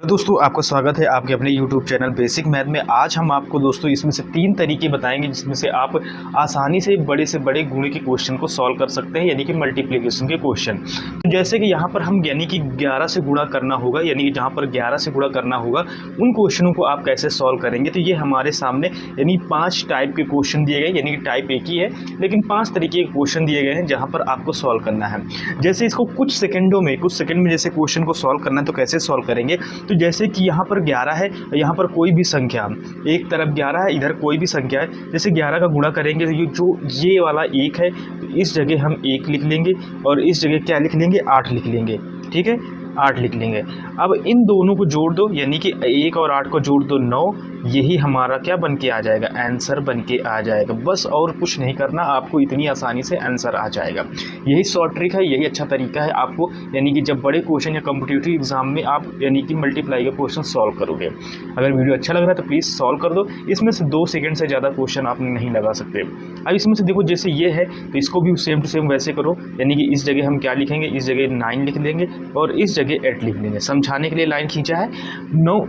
Hello दोस्तों, आपका स्वागत है आपके अपने YouTube चैनल बेसिक मैथ में। आज हम आपको दोस्तों इसमें से 3 तरीके बताएंगे जिसमें से आप आसानी से बड़े गुणे के क्वेश्चन को सॉल्व कर सकते हैं, यानी कि मल्टीप्लिकेशन के क्वेश्चन। तो जैसे कि यहाँ पर हम यानी कि 11 से गुणा करना होगा, यानी कि जहाँ पर 11 से गुणा करना होगा उन क्वेश्चनों को आप कैसे सॉल्व करेंगे। तो ये हमारे सामने यानी 5 टाइप के क्वेश्चन दिए गए, यानी कि टाइप एक ही है लेकिन 5 तरीके के क्वेश्चन दिए गए हैं जहाँ पर आपको सॉल्व करना है। जैसे इसको कुछ सेकेंड में जैसे क्वेश्चन को सॉल्व करना है तो कैसे सॉल्व करेंगे। तो जैसे कि यहाँ पर 11 है, यहाँ पर कोई भी संख्या, एक तरफ 11 है, इधर कोई भी संख्या है। जैसे 11 का गुणा करेंगे तो ये वाला 1 है, तो इस जगह हम 1 लिख लेंगे और इस जगह क्या लिख लेंगे, 8 लिख लेंगे। ठीक है, 8 लिख लेंगे। अब इन दोनों को जोड़ दो, यानी कि 1 और 8 को जोड़ दो 9। यही हमारा क्या बन के आ जाएगा, आंसर बन के आ जाएगा। बस और कुछ नहीं करना, आपको इतनी आसानी से आंसर आ जाएगा। यही शॉर्ट ट्रिक है, यही अच्छा तरीका है आपको, यानी कि जब बड़े क्वेश्चन या कॉम्पिटिटिव एग्जाम में आप यानी कि मल्टीप्लाई का क्वेश्चन सॉल्व करोगे। अगर वीडियो अच्छा लग रहा है तो प्लीज़ सॉल्व कर दो। इसमें से 2 सेकंड से ज़्यादा क्वेश्चन आप नहीं लगा सकते। अब इसमें से देखो, जैसे ये है तो इसको भी सेम टू सेम वैसे करो, यानी कि इस जगह हम क्या लिखेंगे, इस जगह 9 लिख लेंगे और इस जगह 8 लिख लेंगे। समझाने के लिए लाइन खींचा है। 9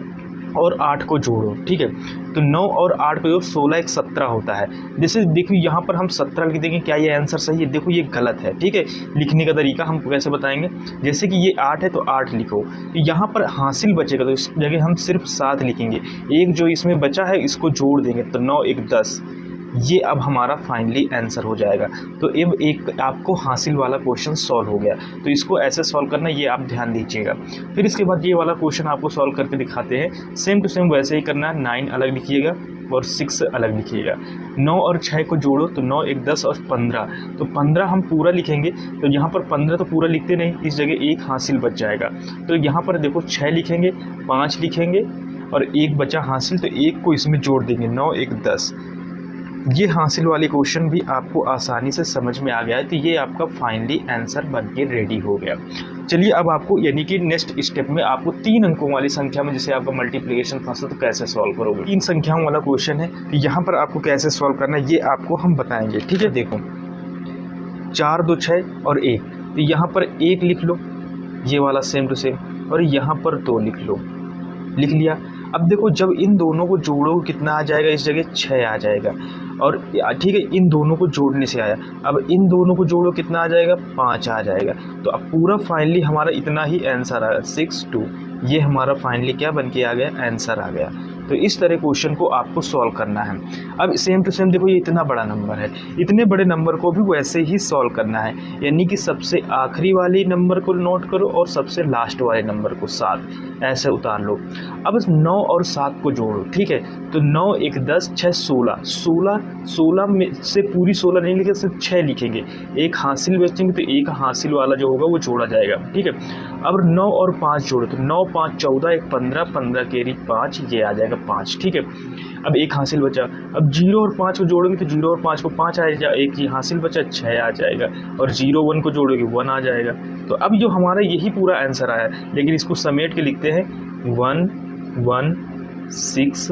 और 8 को जोड़ो, ठीक है। तो 9 और 8 को जोड़ो, 16 एक 17 होता है। जैसे देखो यहाँ पर हम 17 लिख देंगे, क्या ये आंसर सही है? देखो ये गलत है, ठीक है। लिखने का तरीका हम कैसे बताएंगे, जैसे कि ये 8 है तो 8 लिखो, तो यहाँ पर हासिल बचेगा तो इस जगह हम सिर्फ 7 लिखेंगे। एक जो इसमें बचा है इसको जोड़ देंगे तो 9 एक 10। ये अब हमारा फाइनली आंसर हो जाएगा। तो अब एक आपको हासिल वाला क्वेश्चन सॉल्व हो गया। तो इसको ऐसे सॉल्व करना, ये आप ध्यान दीजिएगा। फिर इसके बाद ये वाला क्वेश्चन आपको सॉल्व करके दिखाते हैं। सेम टू सेम वैसे ही करना है। 9 अलग लिखिएगा और 6 अलग लिखिएगा। 9 और 6 को जोड़ो तो 9 एक 10 और 15, तो 15 हम पूरा लिखेंगे। तो यहाँ पर 15 तो पूरा लिखते नहीं, इस जगह एक हासिल बच जाएगा। तो यहाँ पर देखो 6 लिखेंगे, 5 लिखेंगे और एक बचा हासिल, तो एक को इसमें जोड़ देंगे। 9 एक 10। ये हासिल वाले क्वेश्चन भी आपको आसानी से समझ में आ गया है। तो ये आपका फाइनली आंसर बन के रेडी हो गया। चलिए अब आपको यानी कि नेक्स्ट स्टेप में आपको 3 अंकों वाली संख्या में जैसे आपका मल्टीप्लिकेशन फंसा तो कैसे सॉल्व करोगे। 3 संख्याओं वाला क्वेश्चन है, तो यहाँ पर आपको कैसे सॉल्व करना है ये आपको हम बताएंगे, ठीक है। देखो 4 2 6 और 1, तो यहाँ पर 1 लिख लो, ये वाला सेम टू सेम, और यहाँ पर 2 लिख लो। लिख लिया। अब देखो जब इन दोनों को जोड़ो कितना आ जाएगा, इस जगह 6 आ जाएगा। और ठीक है, इन दोनों को जोड़ने से आया। अब इन दोनों को जोड़ो कितना आ जाएगा, 5 आ जाएगा। तो अब पूरा फाइनली हमारा इतना ही आंसर आया, 6 2। ये हमारा फाइनली क्या बन के आ गया, आंसर आ गया। तो इस तरह क्वेश्चन को आपको सॉल्व करना है। अब सेम टू सेम देखो, ये इतना बड़ा नंबर है, इतने बड़े नंबर को भी वैसे ही सॉल्व करना है, यानी कि सबसे आखिरी वाली नंबर को नोट करो और सबसे लास्ट वाले नंबर को 7 ऐसे उतार लो। अब 9 और 7 को जोड़ो, ठीक है। तो 9 एक 10 6 16, 16 में से पूरी 16 नहीं लिखे, सिर्फ 6 लिखेंगे। एक हासिल बचेंगे तो एक हासिल वाला जो होगा वो जोड़ा जाएगा, ठीक है। अब 9 और 5 जोड़ो, तो 9 5 14 एक 15, 15 केरी 5, ये आ जाएगा 5, ठीक है। अब एक हासिल बचा। अब 0 और 5 को जोड़ोगे तो 0 और 5 को 5 आएगा, एक ही हासिल बचा 6 आ जाएगा, और 0 1 को जोड़ोगे 1 आ जाएगा। तो अब जो हमारा यही पूरा आंसर आया, लेकिन इसको समेट के लिखते हैं 1 1 6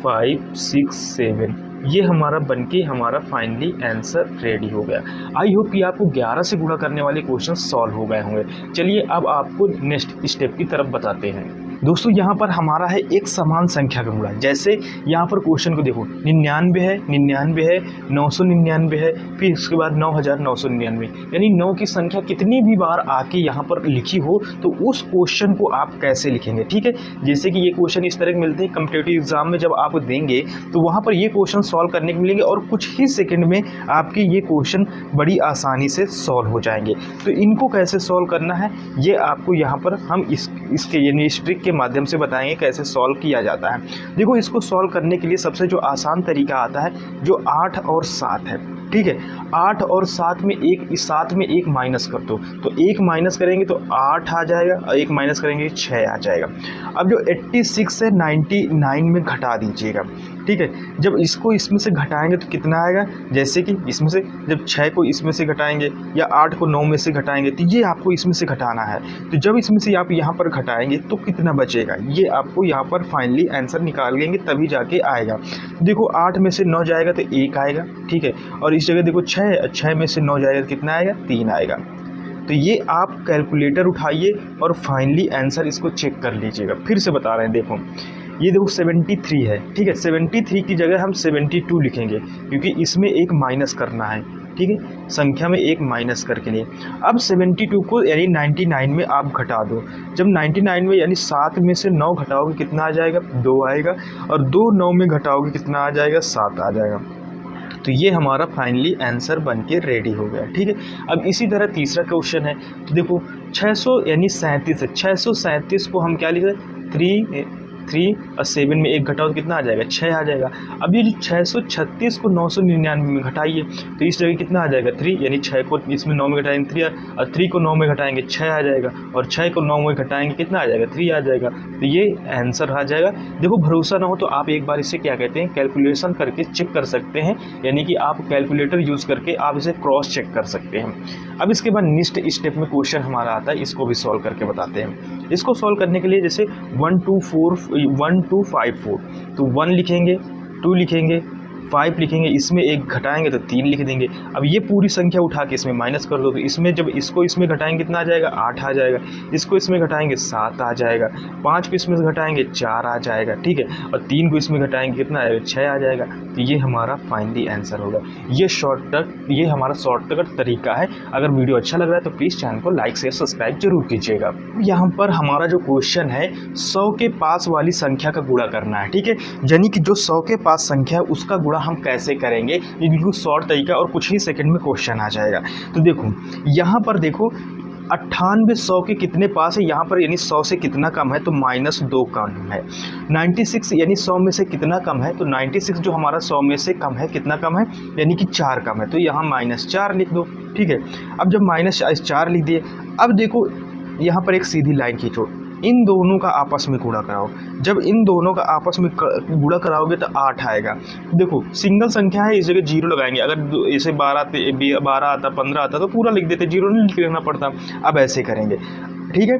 5 6 7। ये हमारा बनके हमारा फाइनली आंसर रेडी हो गया। आई होप कि आपको 11 से गुणा करने वाले क्वेश्चन सॉल्व हो गए होंगे। चलिए अब आपको नेक्स्ट स्टेप की तरफ बताते हैं। दोस्तों यहाँ पर हमारा है एक समान संख्या का गुणा। जैसे यहाँ पर क्वेश्चन को देखो, 99 है, 99 है, 999 है, फिर उसके बाद 9999, यानी 9 की संख्या कितनी भी बार आके यहाँ पर लिखी हो तो उस क्वेश्चन को आप कैसे लिखेंगे, ठीक है। जैसे कि ये क्वेश्चन इस तरह के मिलते हैं कॉम्पिटिटिव एग्जाम में, जब आप देंगे तो वहाँ पर ये क्वेश्चन सॉल्व करने को मिलेंगे और कुछ ही सेकेंड में आपके ये क्वेश्चन बड़ी आसानी से सॉल्व हो जाएंगे। तो इनको कैसे सॉल्व करना है ये आपको यहाँ पर हम इसके यानी इस ट्रिक के माध्यम से बताएंगे कैसे सॉल्व किया जाता है। देखो इसको सॉल्व करने के लिए सबसे जो आसान तरीका आता है, जो 8 और 7 है, ठीक है। 8 और 7 में एक माइनस कर दो, तो 1 माइनस करेंगे तो 8 आ जाएगा, और 1 माइनस करेंगे 6 आ जाएगा। अब जो 86 से 99 में घटा दीजिएगा, ठीक है। जब इसको इसमें से घटाएंगे तो कितना आएगा, जैसे कि इसमें से जब 6 को इसमें से घटाएंगे या 8 को 9 में से घटाएंगे तो ये आपको इसमें से घटाना है। तो जब इसमें से आप यहाँ पर घटाएंगे तो कितना बचेगा, ये आपको यहाँ पर फाइनली आंसर निकाल लेंगे तभी जाके आएगा। देखो 8 में से 9 जाएगा तो 1 आएगा, ठीक है। और इस जगह देखो 6 में से 9 जाएगा तो कितना आएगा, 3 आएगा। तो ये आप कैलकुलेटर उठाइए और फाइनली आंसर इसको चेक कर लीजिएगा। फिर से बता रहे हैं, देखो ये देखो 73 है, ठीक है। 73 की जगह हम 72 लिखेंगे क्योंकि इसमें एक माइनस करना है, ठीक है, संख्या में एक माइनस करके लिए। अब 72 को यानी 99 में आप घटा दो। जब 99 में यानी 7 में से 9 घटाओगे कितना आ जाएगा, 2 आएगा, और 2 9 में घटाओगे कितना आ जाएगा, 7 आ जाएगा। तो ये हमारा फाइनली आंसर बन के रेडी हो गया, ठीक है। अब इसी तरह तीसरा क्वेश्चन है, तो देखो 600 यानी 37 है, 637 को हम क्या लिख रहे हैं, 3 और 7 में एक घटाओ तो कितना आ जाएगा, 6 आ जाएगा। अब ये जो 636 को 999 में घटाइए तो इस जगह कितना आ जाएगा, 3, यानी 6 को इसमें 9 में घटाएंगे 3, और 3 को 9 में घटाएंगे 6 आ जाएगा, और 6 को 9 में घटाएंगे कितना आ जाएगा, 3 आ जाएगा। तो ये आंसर आ जाएगा। देखो भरोसा ना हो तो आप एक बार इसे क्या कहते हैं, कैलकुलेशन करके चेक कर सकते हैं, यानी कि आप कैलकुलेटर यूज़ करके आप इसे क्रॉस चेक कर सकते हैं। अब इसके बाद नेक्स्ट स्टेप में क्वेश्चन हमारा आता है, इसको भी सॉल्व करके बताते हैं। इसको सॉल्व करने के लिए जैसे 1 2 5 4, तो 1 लिखेंगे, 2 लिखेंगे, 5 लिखेंगे, इसमें एक घटाएंगे तो 3 लिख देंगे। अब ये पूरी संख्या उठा के इसमें माइनस कर दो, तो इसमें जब इसको इसमें घटाएंगे कितना आ जाएगा, 8 आ जाएगा, इसको इसमें घटाएंगे 7 आ जाएगा, 5 को इसमें घटाएंगे 4 आ जाएगा, ठीक है, और 3 को इसमें घटाएंगे कितना आएगा, 6 आ जाएगा। तो ये हमारा फाइनली आंसर होगा। ये हमारा शॉर्टकट तरीका है। अगर वीडियो अच्छा लग रहा है तो प्लीज़ चैनल को लाइक शेयर सब्सक्राइब जरूर कीजिएगा। यहाँ पर हमारा जो क्वेश्चन है 100 के पास वाली संख्या का गुणा करना है, ठीक है, यानी कि जो 100 के पास संख्या है उसका गुणा हम कैसे करेंगे, ये बिल्कुल शॉर्ट तरीका और कुछ ही सेकंड में क्वेश्चन आ जाएगा। तो देखो यहाँ पर देखो 98 100 के कितने पास है, यहाँ पर यानी 100 से कितना कम है तो -2 कम है। 96 यानी 100 में से कितना कम है, तो 96 जो हमारा 100 में से कम है कितना कम है, यानी कि 4 कम है, तो यहाँ -4 लिख दो, ठीक है। अब जब -4 लिख दिए, अब देखो यहाँ पर एक सीधी लाइन खींचो, इन दोनों का आपस में गुणा कराओ। जब इन दोनों का आपस में गुणा कराओगे तो 8 आएगा। देखो सिंगल संख्या है, इस जगह 0 लगाएंगे। अगर जैसे 12 आता 15 आता तो पूरा लिख देते, 0 नहीं लिखना पड़ता। अब ऐसे करेंगे, ठीक है।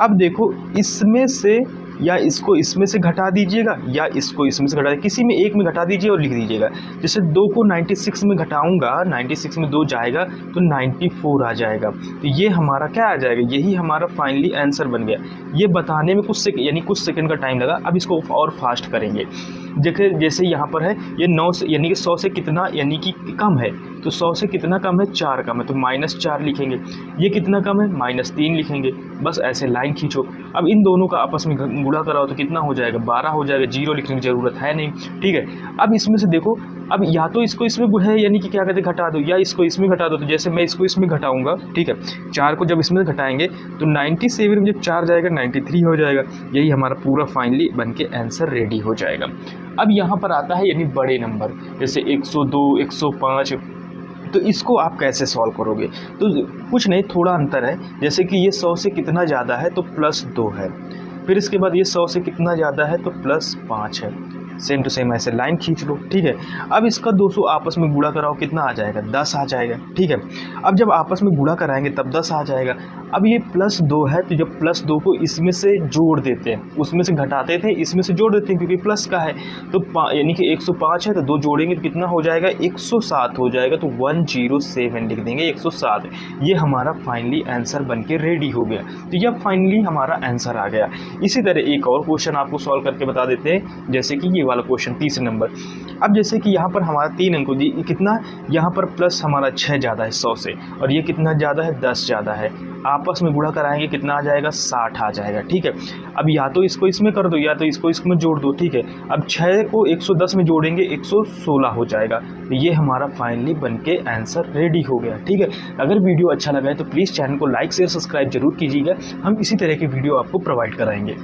अब देखो इसमें से या इसको इसमें से घटा दीजिएगा या इसको इसमें से घटा दीजिए, किसी में एक में घटा दीजिए और लिख दीजिएगा। जैसे 2 को 96 में घटाऊंगा, 96 में 2 जाएगा तो 94 आ जाएगा। तो ये हमारा क्या आ जाएगा, यही हमारा फाइनली आंसर बन गया। ये बताने में कुछ सेकंड का टाइम लगा। अब इसको और फास्ट करेंगे। देखिए जैसे यहाँ पर है ये 9 से यानी कि 100 से कितना यानी कि कम है, तो 100 से कितना कम है, 4 कम है, तो -4 लिखेंगे। ये कितना कम है, -3 लिखेंगे। बस ऐसे लाइन खींचो। अब इन दोनों का आपस में गुणा कराओ तो कितना हो जाएगा, 12 हो जाएगा। 0 लिखने की ज़रूरत है नहीं, ठीक है। अब इसमें से देखो, अब या तो इसको इसमें है यानी कि क्या कहते हैं घटा दो, या इसको इसमें घटा दो। तो जैसे मैं इसको इसमें घटाऊंगा, ठीक है, 4 को जब इसमें घटाएंगे तो 97 में जब 4 जाएगा 93 हो जाएगा। यही हमारा पूरा फाइनली बन के आंसर रेडी हो जाएगा। अब यहाँ पर आता है यानी बड़े नंबर, जैसे 102, 105, तो इसको आप कैसे सॉल्व करोगे, तो कुछ नहीं, थोड़ा अंतर है। जैसे कि ये 100 से कितना ज़्यादा है तो +2 है, फिर इसके बाद ये 100 से कितना ज़्यादा है तो +5 है। सेम टू सेम ऐसे लाइन खींच लो, ठीक है। अब इसका 200 आपस में गुणा कराओ, कितना आ जाएगा, 10 आ जाएगा, ठीक है। अब जब आपस में गुणा कराएंगे तब 10 आ जाएगा। अब ये +2 है, तो जब +2 को इसमें से जोड़ देते हैं, उसमें से घटाते थे, इसमें से जोड़ देते हैं क्योंकि प्लस का है, तो यानी कि 105 है तो 2 जोड़ेंगे तो कितना हो जाएगा, 107 हो जाएगा। तो 107 लिख देंगे, 107। ये हमारा फाइनली आंसर बन के रेडी हो गया। तो यह फाइनली हमारा आंसर आ गया। इसी तरह एक और क्वेश्चन आपको सॉल्व करके बता देते हैं, जैसे कि ये वाला क्वेश्चन 30 नंबर। अब जैसे कि यहाँ पर हमारा 3 अंक कितना, यहाँ पर प्लस हमारा 6 ज़्यादा है 100 से, और ये कितना ज़्यादा है, 10 ज़्यादा है। आपस में गुणा कराएंगे कितना आ जाएगा, 60 आ जाएगा, ठीक है। अब या तो इसको इसमें कर दो या तो इसको इसमें जोड़ दो, ठीक है। अब 6 को 110 में जोड़ेंगे 116 हो जाएगा। तो ये हमारा फाइनली बन के आंसर रेडी हो गया, ठीक है। अगर वीडियो अच्छा लगा है तो प्लीज़ चैनल को लाइक शेयर सब्सक्राइब जरूर कीजिएगा। हम इसी तरह की वीडियो आपको प्रोवाइड कराएंगे।